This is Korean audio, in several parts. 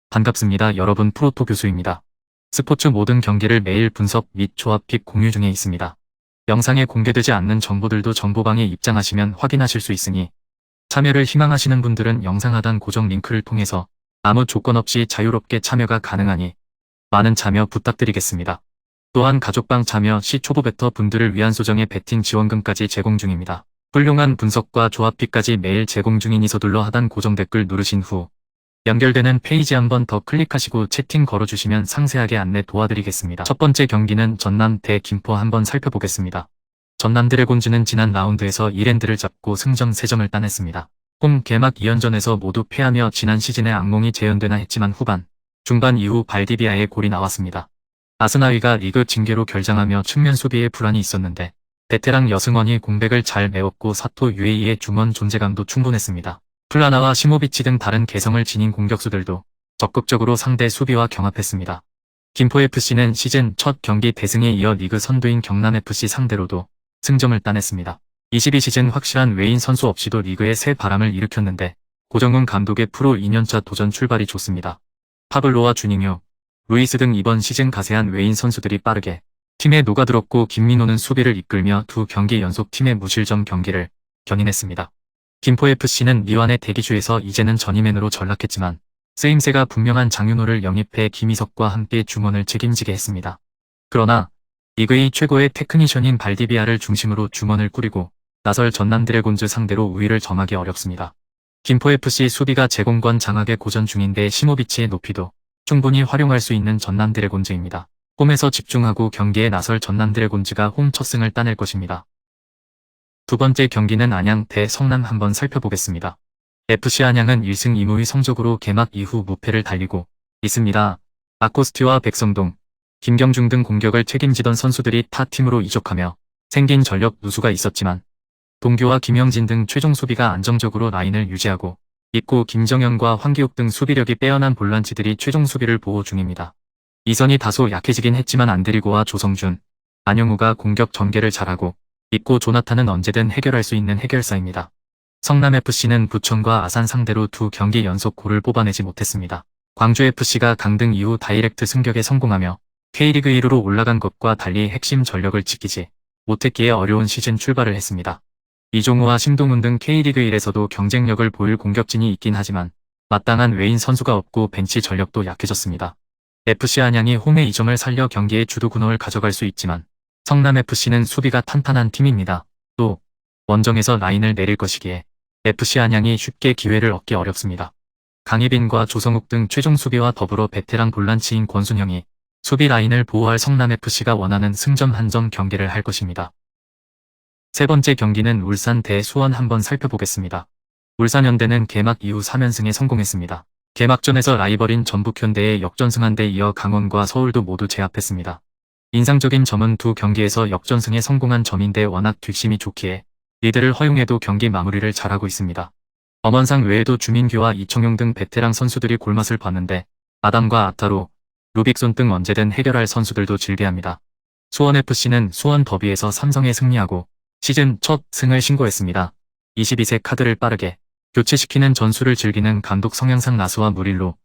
반갑습니다. 여러분, 프로토 교수입니다. 스포츠 모든 경기를 매일 분석 및 조합픽 공유 중에 있습니다. 영상에 공개되지 않는 정보들도 정보방에 입장하시면 확인하실 수 있으니 참여를 희망하시는 분들은 영상 하단 고정 링크를 통해서 아무 조건 없이 자유롭게 참여가 가능하니 많은 참여 부탁드리겠습니다. 또한 가족방 참여 시 초보 베터 분들을 위한 소정의 베팅 지원금까지 제공 중입니다. 훌륭한 분석과 조합픽까지 매일 제공 중이니 서둘러 하단 고정 댓글 누르신 후 연결되는 페이지 한번 더 클릭하시고 채팅 걸어주시면 상세하게 안내 도와드리겠습니다. 첫 번째 경기는 전남 대 김포 한번 살펴보겠습니다. 전남 드래곤즈는 지난 라운드에서 2랜드를 잡고 승점 3점을 따냈습니다. 홈 개막 2연전에서 모두 패하며 지난 시즌의 악몽이 재현되나 했지만 후반, 중반 이후 발디비아의 골이 나왔습니다. 아스나위가 리그 징계로 결장하며 측면 수비에 불안이 있었는데 베테랑 여승원이 공백을 잘 메웠고 사토 UAE의 중원 존재감도 충분했습니다. 플라나와 시모비치 등 다른 개성을 지닌 공격수들도 적극적으로 상대 수비와 경합했습니다. 김포FC는 시즌 첫 경기 대승에 이어 리그 선두인 경남FC 상대로도 승점을 따냈습니다. 22시즌 확실한 외인 선수 없이도 리그에 새 바람을 일으켰는데 고정훈 감독의 프로 2년차 도전 출발이 좋습니다. 파블로와 주닝요, 루이스 등 이번 시즌 가세한 외인 선수들이 빠르게 팀에 녹아들었고 김민호는 수비를 이끌며 두 경기 연속 팀의 무실점 경기를 견인했습니다. 김포FC는 리완의 대기주에서 이제는 전임맨으로 전락했지만 쓰임새가 분명한 장윤호를 영입해 김희석과 함께 중원을 책임지게 했습니다. 그러나 리그의 최고의 테크니션인 발디비아를 중심으로 중원을 꾸리고 나설 전남 드래곤즈 상대로 우위를 점하기 어렵습니다. 김포FC 수비가 제공권 장악에 고전 중인데 시모비치의 높이도 충분히 활용할 수 있는 전남 드래곤즈입니다. 홈에서 집중하고 경기에 나설 전남 드래곤즈가 홈 첫 승을 따낼 것입니다. 두 번째 경기는 안양 대 성남 한번 살펴보겠습니다. FC 안양은 1승 2무의 성적으로 개막 이후 무패를 달리고 있습니다. 아코스티와 백성동, 김경중 등 공격을 책임지던 선수들이 타 팀으로 이적하며 생긴 전력 누수가 있었지만 동규와 김영진 등 최종 수비가 안정적으로 라인을 유지하고 있고 김정현과 황기욱 등 수비력이 빼어난 볼란치들이 최종 수비를 보호 중입니다. 이선이 다소 약해지긴 했지만 안드리고와 조성준, 안영우가 공격 전개를 잘하고 있고 조나탄은 언제든 해결할 수 있는 해결사입니다. 성남FC는 부천과 아산 상대로 두 경기 연속 골을 뽑아내지 못했습니다. 광주FC가 강등 이후 다이렉트 승격에 성공하며 K리그 1위로 올라간 것과 달리 핵심 전력을 지키지 못했기에 어려운 시즌 출발을 했습니다. 이종우와 심동훈 등 K리그 1에서도 경쟁력을 보일 공격진이 있긴 하지만 마땅한 외인 선수가 없고 벤치 전력도 약해졌습니다. FC 안양이 홈에 2점을 살려 경기의 주도권을 가져갈 수 있지만 성남FC는 수비가 탄탄한 팀입니다. 또 원정에서 라인을 내릴 것이기에 FC 안양이 쉽게 기회를 얻기 어렵습니다. 강희빈과 조성욱 등 최종 수비와 더불어 베테랑 볼란치인 권순형이 수비 라인을 보호할 성남FC가 원하는 승점 한 점 경기를 할 것입니다. 세 번째 경기는 울산 대 수원 한번 살펴보겠습니다. 울산현대는 개막 이후 3연승에 성공했습니다. 개막전에서 라이벌인 전북현대에 역전승한 데 이어 강원과 서울도 모두 제압했습니다. 인상적인 점은 두 경기에서 역전승에 성공한 점인데 워낙 뒷심이 좋기에 리드를 허용해도 경기 마무리를 잘하고 있습니다. 엄원상 외에도 주민규와 이청용 등 베테랑 선수들이 골맛을 봤는데 아담과 아타로, 루빅손 등 언제든 해결할 선수들도 즐겨합니다. 수원FC는 수원 더비에서 삼성에 승리하고 시즌 첫 승을 신고했습니다. 22세 카드를 빠르게 교체시키는 전술을 즐기는 감독 성향상 나스와 무릴로,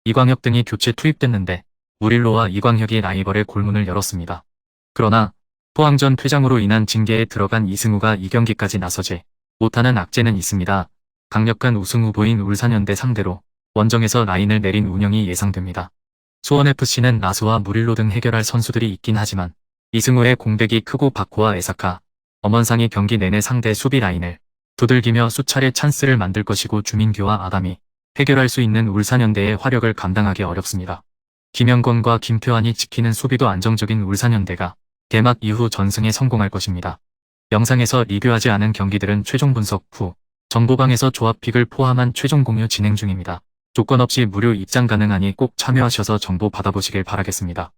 이광혁 등이 교체 투입됐는데 무릴로와 이광혁이 라이벌의 골문을 열었습니다. 그러나 포항전 퇴장으로 인한 징계에 들어간 이승우가 이 경기까지 나서지 못하는 악재는 있습니다. 강력한 우승 후보인 울산현대 상대로 원정에서 라인을 내린 운영이 예상됩니다. 수원FC는 나스와 무릴로 등 해결할 선수들이 있긴 하지만 이승우의 공백이 크고 바코와 에사카, 엄원상이 경기 내내 상대 수비 라인을 두들기며 수차례 찬스를 만들 것이고 주민규와 아담이 해결할 수 있는 울산현대의 화력을 감당하기 어렵습니다. 김영권과 김태환이 지키는 수비도 안정적인 울산현대가 개막 이후 전승에 성공할 것입니다. 영상에서 리뷰하지 않은 경기들은 최종 분석 후 정보방에서 조합픽을 포함한 최종 공유 진행 중입니다. 조건 없이 무료 입장 가능하니 꼭 참여하셔서 정보 받아보시길 바라겠습니다.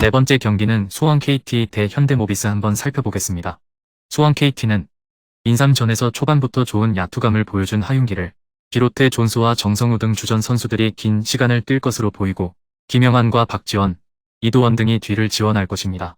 네 번째 경기는 수원 KT 대 현대모비스 한번 살펴보겠습니다. 수원 KT는 인삼전에서 초반부터 좋은 야투감을 보여준 하윤기를 비롯해 존스와 정성우 등 주전 선수들이 긴 시간을 뛸 것으로 보이고 김영환과 박지원, 이도원 등이 뒤를 지원할 것입니다.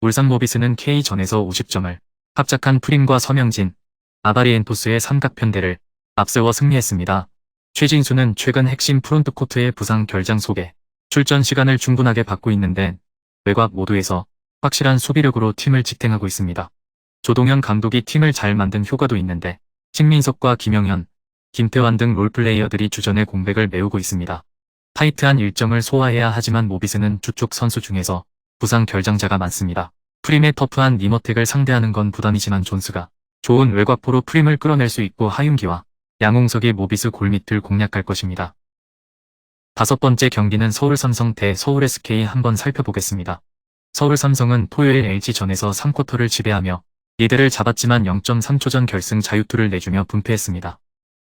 울산 모비스는 K전에서 50점을 합작한 프림과 서명진, 아바리엔토스의 삼각편대를 앞세워 승리했습니다. 최진수는 최근 핵심 프론트코트의 부상 결장 속에 출전 시간을 충분하게 받고 있는데 외곽 모두에서 확실한 수비력으로 팀을 지탱하고 있습니다. 조동현 감독이 팀을 잘 만든 효과도 있는데 신민석과 김영현, 김태환 등 롤플레이어들이 주전의 공백을 메우고 있습니다. 타이트한 일정을 소화해야 하지만 모비스는 주축 선수 중에서 부상 결장자가 많습니다. 프림의 터프한 니머텍을 상대하는 건 부담이지만 존스가 좋은 외곽포로 프림을 끌어낼 수 있고 하윤기와 양홍석이 모비스 골밑을 공략할 것입니다. 다섯 번째 경기는 서울삼성 대 서울SK 한번 살펴보겠습니다. 서울삼성은 토요일 LG전에서 3쿼터를 지배하며 리드를 잡았지만 0.3초 전 결승 자유투를 내주며 분패했습니다.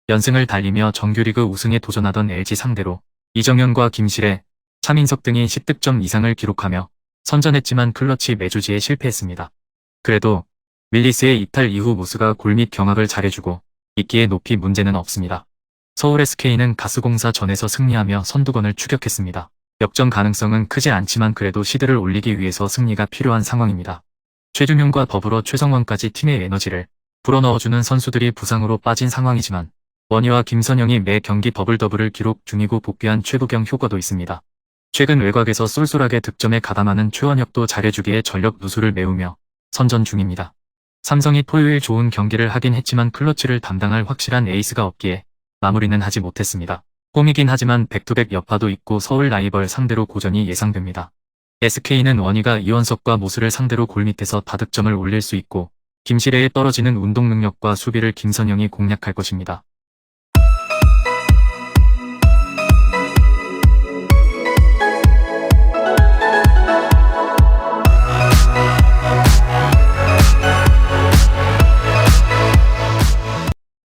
연승을 달리며 정규리그 우승에 도전하던 LG 상대로 이정현과 김실애, 차민석 등이 10득점 이상을 기록하며 선전했지만 클러치 매주지에 실패했습니다. 그래도 윌리스의 이탈 이후 무스가 골밑 경합을 잘해주고 있기에 높이 문제는 없습니다. 서울 SK는 가스공사 전에서 승리하며 선두권을 추격했습니다. 역전 가능성은 크지 않지만 그래도 시드를 올리기 위해서 승리가 필요한 상황입니다. 최준용과 더불어 최성원까지 팀의 에너지를 불어넣어주는 선수들이 부상으로 빠진 상황이지만 원희와 김선영이 매 경기 더블더블을 기록 중이고 복귀한 최부경 효과도 있습니다. 최근 외곽에서 쏠쏠하게 득점에 가담하는 최원혁도 잘해주기에 전력 누수를 메우며 선전 중입니다. 삼성이 토요일 좋은 경기를 하긴 했지만 클러치를 담당할 확실한 에이스가 없기에 마무리는 하지 못했습니다. 홈이긴 하지만 백투백 여파도 있고 서울 라이벌 상대로 고전이 예상됩니다. SK는 원희가 이원석과 모스를 상대로 골밑에서 다득점을 올릴 수 있고 김실애의 떨어지는 운동 능력과 수비를 김선영이 공략할 것입니다.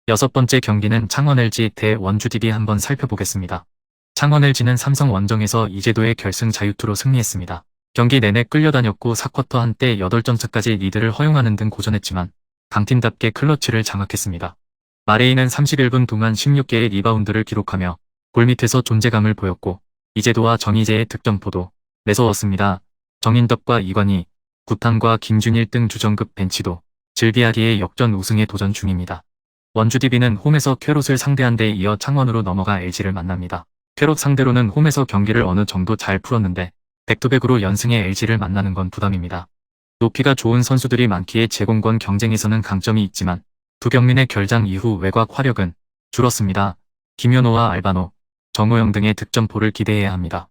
여섯 번째 경기는 창원 LG 대 원주 DB 한번 살펴보겠습니다. 창원 LG는 삼성 원정에서 이재도의 결승 자유투로 승리했습니다. 경기 내내 끌려다녔고 4쿼터 한때 8점 차까지 리드를 허용하는 등 고전했지만 강팀답게 클러치를 장악했습니다. 마레이는 31분 동안 16개의 리바운드를 기록하며 골밑에서 존재감을 보였고 이재도와 정희재의 득점포도 매서웠습니다. 정인덕과 이관희, 구탄과 김준일 등 주전급 벤치도 질비하기의 역전 우승에 도전 중입니다. 원주 DB는 홈에서 쾌롯을 상대한 데 이어 창원으로 넘어가 LG를 만납니다. 쾌롯 상대로는 홈에서 경기를 어느 정도 잘 풀었는데 백투백으로 연승의 LG를 만나는 건 부담입니다. 높이가 좋은 선수들이 많기에 제공권 경쟁에서는 강점이 있지만 두경민의 결장 이후 외곽 화력은 줄었습니다. 김현호와 알바노, 정호영 등의 득점포를 기대해야 합니다.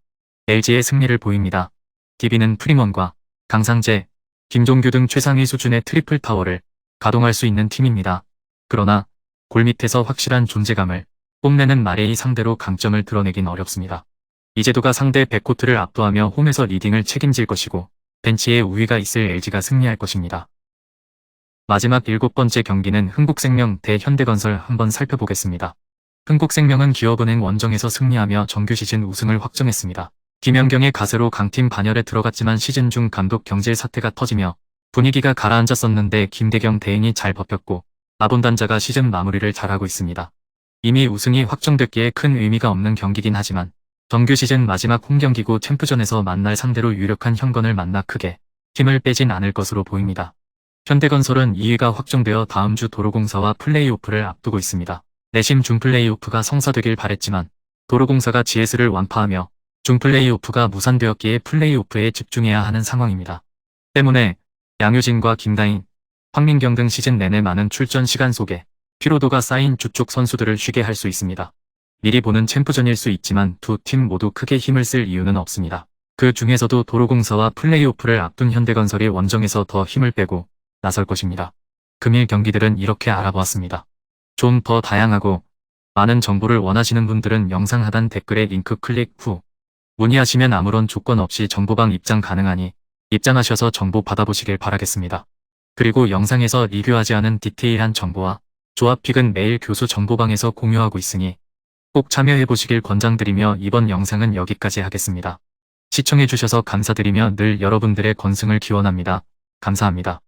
LG의 승리를 보입니다. DB는 프리먼과 강상재, 김종규 등 최상위 수준의 트리플 타워를 가동할 수 있는 팀입니다. 그러나 골밑에서 확실한 존재감을 뽐내는 마레이 상대로 강점을 드러내긴 어렵습니다. 이재도가 상대 백코트를 압도하며 홈에서 리딩을 책임질 것이고 벤치에 우위가 있을 LG가 승리할 것입니다. 마지막 7번째 경기는 흥국생명 대 현대건설 한번 살펴보겠습니다. 흥국생명은 기업은행 원정에서 승리하며 정규 시즌 우승을 확정했습니다. 김연경의 가세로 강팀 반열에 들어갔지만 시즌 중 감독 경질 사태가 터지며 분위기가 가라앉았었는데 김대경 대행이 잘 버텼고 아본단자가 시즌 마무리를 잘하고 있습니다. 이미 우승이 확정됐기에 큰 의미가 없는 경기긴 하지만 정규 시즌 마지막 홈경기고 챔프전에서 만날 상대로 유력한 현건을 만나 크게 힘을 빼진 않을 것으로 보입니다. 현대건설은 2위가 확정되어 다음 주 도로공사와 플레이오프를 앞두고 있습니다. 내심 준플레이오프가 성사되길 바랬지만 도로공사가 GS를 완파하며 준플레이오프가 무산되었기에 플레이오프에 집중해야 하는 상황입니다. 때문에 양효진과 김다인, 황민경 등 시즌 내내 많은 출전 시간 속에 피로도가 쌓인 주축 선수들을 쉬게 할 수 있습니다. 미리 보는 챔프전일 수 있지만 두 팀 모두 크게 힘을 쓸 이유는 없습니다. 그 중에서도 도로공사와 플레이오프를 앞둔 현대건설이 원정에서 더 힘을 빼고 나설 것입니다. 금일 경기들은 이렇게 알아보았습니다. 좀 더 다양하고 많은 정보를 원하시는 분들은 영상 하단 댓글에 링크 클릭 후 문의하시면 아무런 조건 없이 정보방 입장 가능하니 입장하셔서 정보 받아보시길 바라겠습니다. 그리고 영상에서 리뷰하지 않은 디테일한 정보와 조합픽은 매일 교수 정보방에서 공유하고 있으니 꼭 참여해보시길 권장드리며 이번 영상은 여기까지 하겠습니다. 시청해주셔서 감사드리며 늘 여러분들의 건승을 기원합니다. 감사합니다.